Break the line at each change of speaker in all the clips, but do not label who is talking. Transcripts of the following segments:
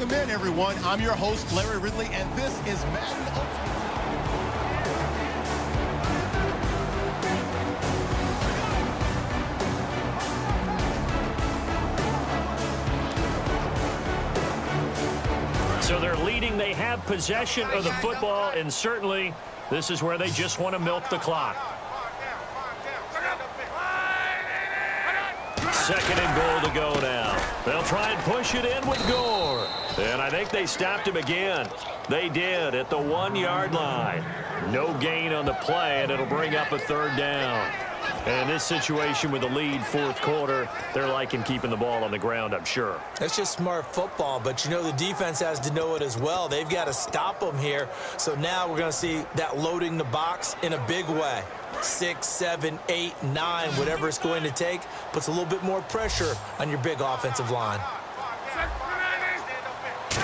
Welcome in, everyone. I'm your host, Larry Ridley, and this is Madden NFL.
So they're leading. They have possession of the football, and certainly this is where they just want to milk the clock. Second and goal to go now. They'll try and push it in with Gore. And I think they stopped him again. They did at the 1-yard line. No gain on the play, and it'll bring up a third down. And in this situation with the lead fourth quarter, they're liking keeping the ball on the ground, I'm sure.
That's just smart football, but you know the defense has to know it as well. They've got to stop them here. So now we're going to see that loading the box in a big way. 6, 7, 8, 9, whatever it's going to take, puts a little bit more pressure on your big offensive line.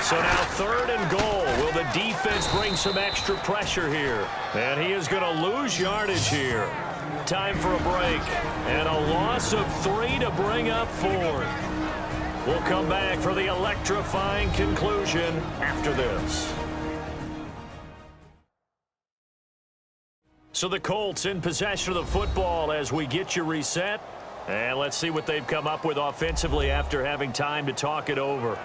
So now third and goal. Will the defense bring some extra pressure here? And he is going to lose yardage here. Time for a break. And a loss of 3 to bring up fourth. We'll come back for the electrifying conclusion after this. So the Colts in possession of the football as we get you reset. And let's see what they've come up with offensively after having time to talk it over.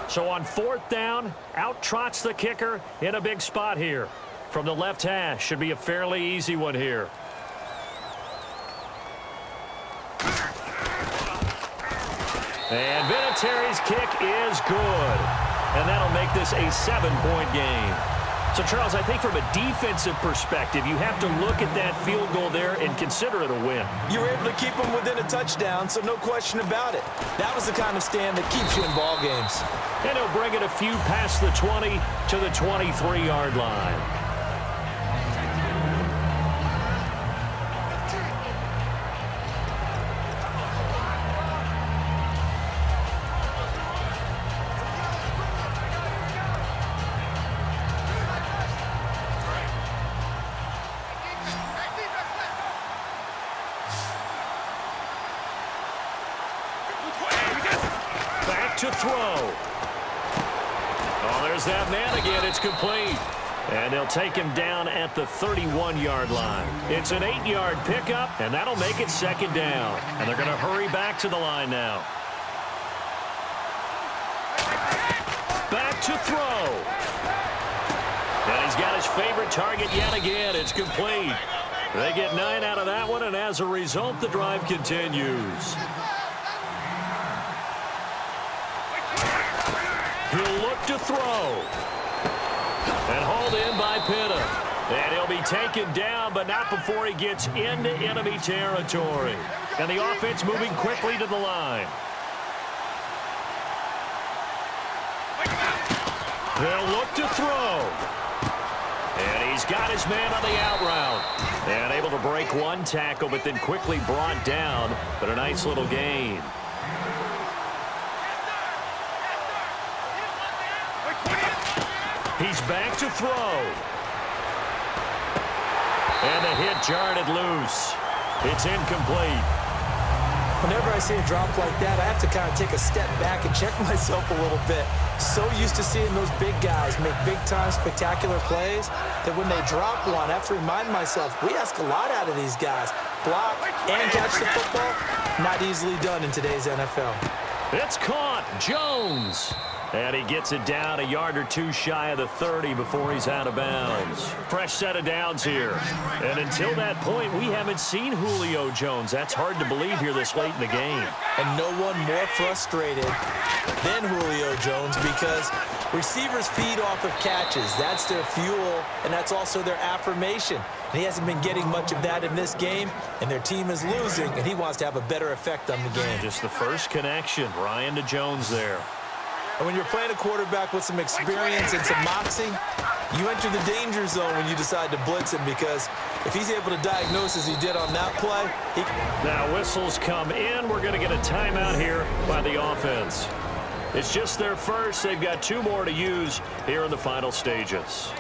So on fourth down, out trots the kicker in a big spot here. From the left hash, should be a fairly easy one here. And Vinatieri's kick is good. And that'll make this a 7-point game. So, Charles, I think from a defensive perspective, you have to look at that field goal there and consider it a win.
You were able to keep them within a touchdown, so no question about it. That was the kind of stand that keeps you in ball games.
And he'll bring it a few past the 20 to the 23-yard line. To throw. Oh, there's that man again. It's complete. And they'll take him down at the 31-yard line. It's an 8-yard pickup, and that'll make it second down. And they're going to hurry back to the line now. Back to throw. And he's got his favorite target yet again. It's complete. They get 9 out of that one, and as a result, the drive continues. He'll look to throw. And hauled in by Pitta. And he'll be taken down, but not before he gets into enemy territory. And the offense moving quickly to the line. He'll look to throw. And he's got his man on the out route. And able to break one tackle, but then quickly brought down. But a nice little gain. He's back to throw. And the hit jarred it loose. It's incomplete.
Whenever I see a drop like that, I have to kind of take a step back and check myself a little bit. So used to seeing those big guys make big-time spectacular plays that when they drop one, I have to remind myself, we ask a lot out of these guys. Block and catch the football, not easily done in today's NFL.
It's caught. Jones. And he gets it down a yard or two shy of the 30 before he's out of bounds. Fresh set of downs here. And until that point, we haven't seen Julio Jones. That's hard to believe here this late in the game.
And no one more frustrated than Julio Jones because receivers feed off of catches. That's their fuel, and that's also their affirmation. And he hasn't been getting much of that in this game, and their team is losing, and he wants to have a better effect on the game.
Just the first connection, Ryan to Jones there.
And when you're playing a quarterback with some experience and some moxie, you enter the danger zone when you decide to blitz him because if he's able to diagnose as he did on that play,
Now whistles come in. We're going to get a timeout here by the offense. It's just their first. They've got 2 more to use here in the final stages.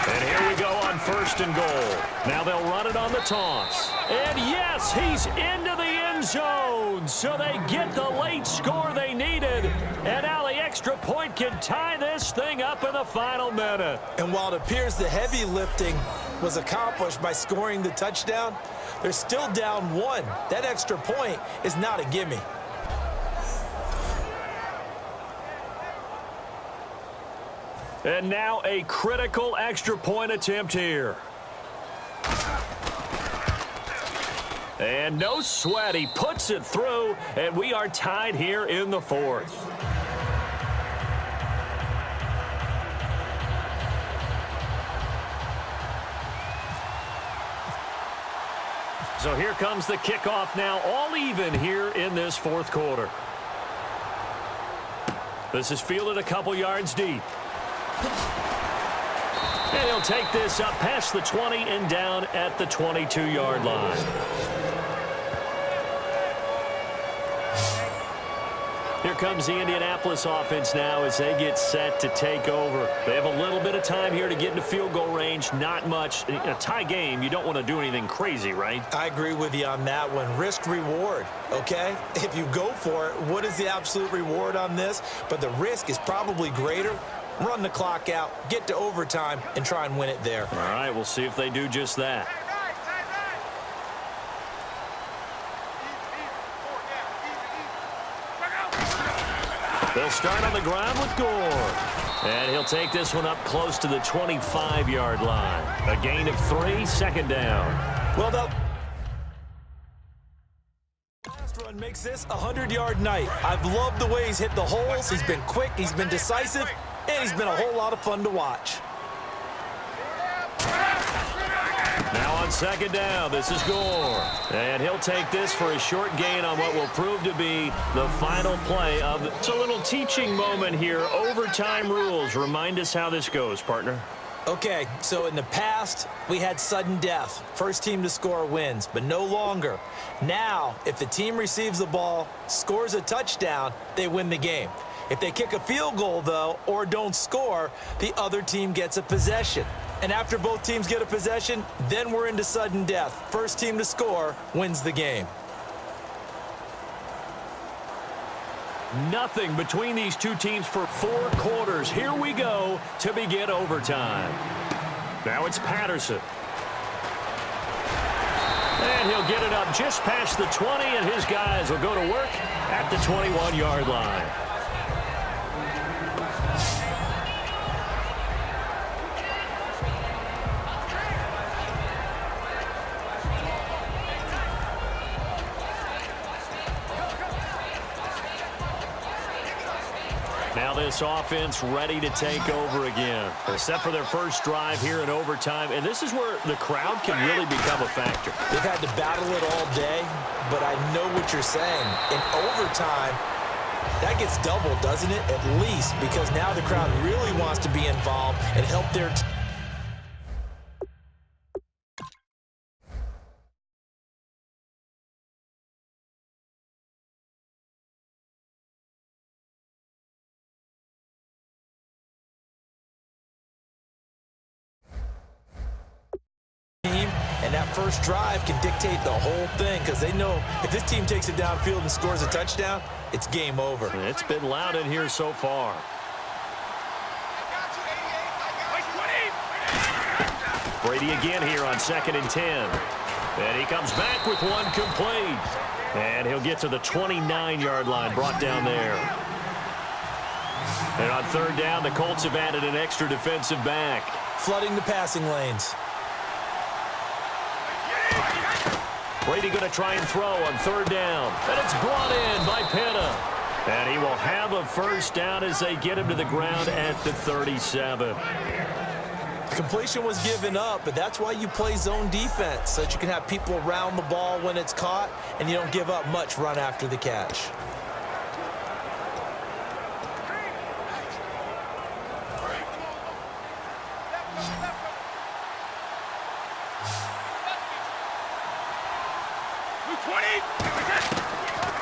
And here we go on 1st and goal. Now they'll run it on the toss. And yes, he's into the end zone. So they get the late score they needed. And now the extra point can tie this thing up in the final minute.
And while it appears the heavy lifting was accomplished by scoring the touchdown, they're still down 1. That extra point is not a gimme.
And now a critical extra point attempt here. And no sweat. He puts it through, and we are tied here in the 4th. So here comes the kickoff now, all even here in this 4th quarter. This is fielded a couple yards deep. And he'll take this up past the 20 and down at the 22-yard line. Here comes the Indianapolis offense now as they get set to take over. They have a little bit of time here to get into field goal range. Not much. In a tie game, you don't want to do anything crazy, right?
I agree with you on that one. Risk reward, okay? If you go for it, what is the absolute reward on this? But the risk is probably greater. Run the clock out, get to overtime, and try and win it there.
All right, we'll see if they do just that. They'll start on the ground with Gore. And he'll take this one up close to the 25-yard line. A gain of 3, 2nd down.
Well, the last run makes this a 100-yard night. I've loved the way he's hit the holes. He's been quick, he's been decisive, and he's been a whole lot of fun to watch.
Now on 2nd down, this is Gore. And he'll take this for a short gain on what will prove to be the final play of the... It's a little teaching moment here. Overtime rules. Remind us how this goes, partner.
Okay, so in the past, we had sudden death. First team to score wins, but no longer. Now, if the team receives the ball, scores a touchdown, they win the game. If they kick a field goal, though, or don't score, the other team gets a possession. And after both teams get a possession, then we're into sudden death. First team to score wins the game.
Nothing between these two teams for 4 quarters. Here we go to begin overtime. Now it's Patterson. And he'll get it up just past the 20, and his guys will go to work at the 21-yard line. Now this offense ready to take over again. They're set for their first drive here in overtime, and this is where the crowd can really become a factor.
They've had to battle it all day, but I know what you're saying. In overtime, that gets doubled, doesn't it? At least, because now the crowd really wants to be involved and help their team. And that first drive can dictate the whole thing because they know if this team takes it downfield and scores a touchdown, it's game over.
It's been loud in here so far. Brady again here on 2nd and 10. And he comes back with one complete. And he'll get to the 29-yard line, brought down there. And on 3rd down, the Colts have added an extra defensive back.
Flooding the passing lanes.
Brady going to try and throw on 3rd down. And it's brought in by Penna. And he will have a first down as they get him to the ground at the 37.
Completion was given up, but that's why you play zone defense, so that you can have people around the ball when it's caught, and you don't give up much run after the catch.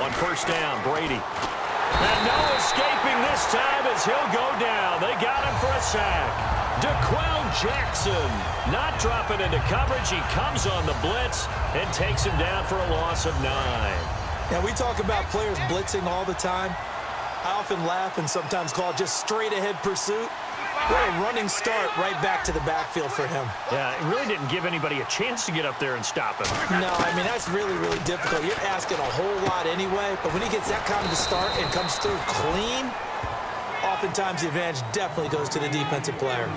On
1st down, Brady. And no escaping this time as he'll go down. They got him for a sack. DeQuell Jackson not dropping into coverage. He comes on the blitz and takes him down for a loss of 9.
Now, we talk about players blitzing all the time. I often laugh and sometimes call it just straight-ahead pursuit. What a running start right back to the backfield for him.
Yeah, it really didn't give anybody a chance to get up there and stop him.
No, I mean, that's really, really difficult. You're asking a whole lot anyway, but when he gets that kind of a start and comes through clean, oftentimes the advantage definitely goes to the defensive player.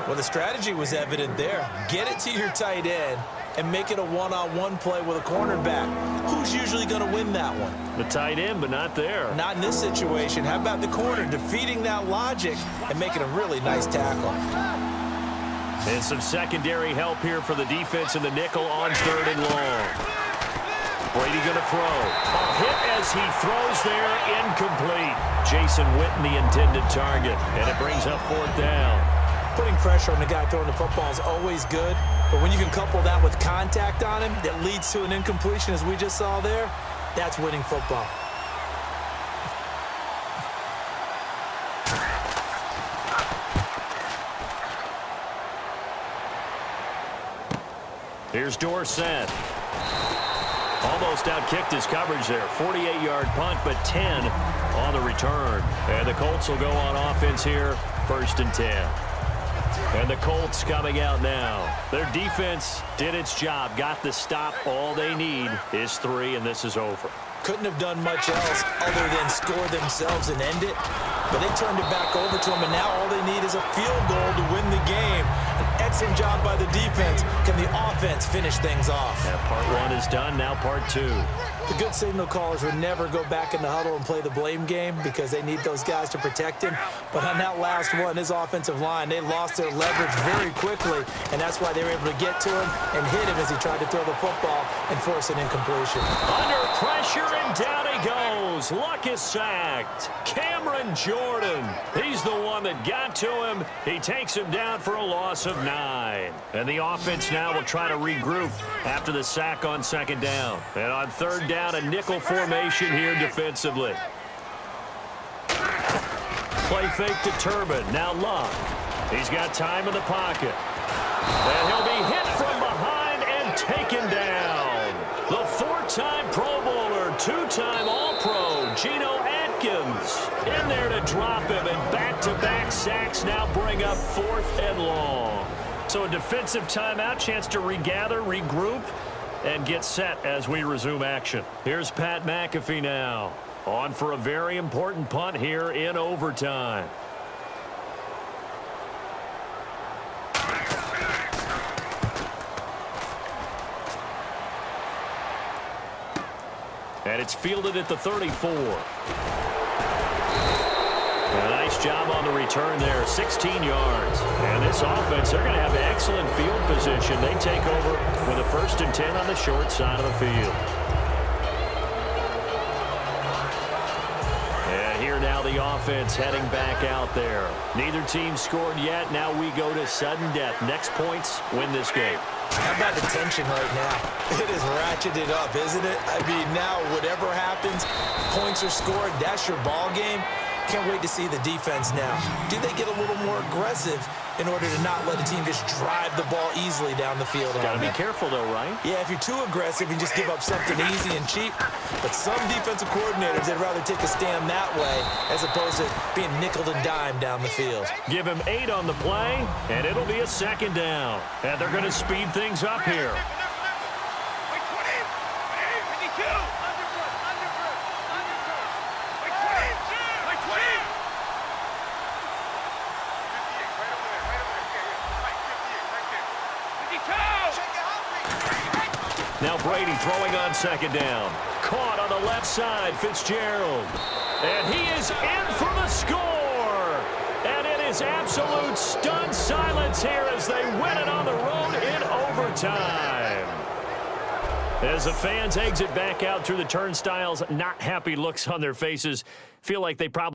Well, the strategy was evident there. Get it to your tight end and make it a one-on-one play with a cornerback. Who's usually going to win that one?
The tight end, but not there.
Not in this situation. How about the corner defeating that logic and making a really nice tackle?
And some secondary help here for the defense in the nickel on 3rd and long. Brady going to throw. A hit as he throws there, incomplete. Jason Witten, the intended target, and it brings up 4th down.
Putting pressure on the guy throwing the football is always good, but when you can couple that with contact on him that leads to an incompletion, as we just saw there, that's winning football.
Here's Dorsett. Almost outkicked his coverage there. 48-yard punt, but 10 on the return. And the Colts will go on offense here, 1st and 10. And the Colts coming out now. Their defense did its job, got the stop. All they need is 3, and this is over.
Couldn't have done much else other than score themselves and end it. But they turned it back over to them, and now all they need is a field goal to win the game. An excellent job by the defense. Can the offense finish things off?
Yeah, part 1 is done, now part 2.
The good signal callers would never go back in the huddle and play the blame game because they need those guys to protect him. But on that last one, his offensive line, they lost their leverage very quickly, and that's why they were able to get to him and hit him as he tried to throw the football and force an incompletion.
Under pressure, and down he goes. Luck is sacked. Cameron Jordan, he's the one that got to him. He takes him down for a loss of 9. And the offense now will try to regroup after the sack on 2nd down. And on 3rd down, a nickel formation here defensively. Play fake to Turbin. Now Luck. He's got time in the pocket. And he'll be hit from behind and taken down. The 4-time Pro Bowler, 2-time All-Pro, Geno Atkins, in there to drop him, and back-to-back sacks now bring up 4th and long. So a defensive timeout, chance to regather, regroup, and get set as we resume action. Here's Pat McAfee now, on for a very important punt here in overtime. And it's fielded at the 34. A nice job on the return there, 16 yards. And this offense, they're going to have excellent field position. They take over with a 1st and 10 on the short side of the field. And here now the offense heading back out there. Neither team scored yet. Now we go to sudden death. Next points win this game.
How about the tension right now? It is ratcheted up, isn't it? I mean, now whatever happens, points are scored, that's your ball game. Can't wait to see the defense now. Do they get a little more aggressive in order to not let a team just drive the ball easily down the field?
Got to be careful, though, right?
Yeah, if you're too aggressive, you just give up something easy and cheap. But some defensive coordinators, they'd rather take a stand that way as opposed to being nickel and dime down the field.
Give him 8 on the play, and it'll be a 2nd down. And they're going to speed things up here. Now Brady throwing on 2nd down. Caught on the left side, Fitzgerald. And he is in for the score. And it is absolute stunned silence here as they win it on the road in overtime. As the fans exit back out through the turnstiles, not happy looks on their faces. Feel like they probably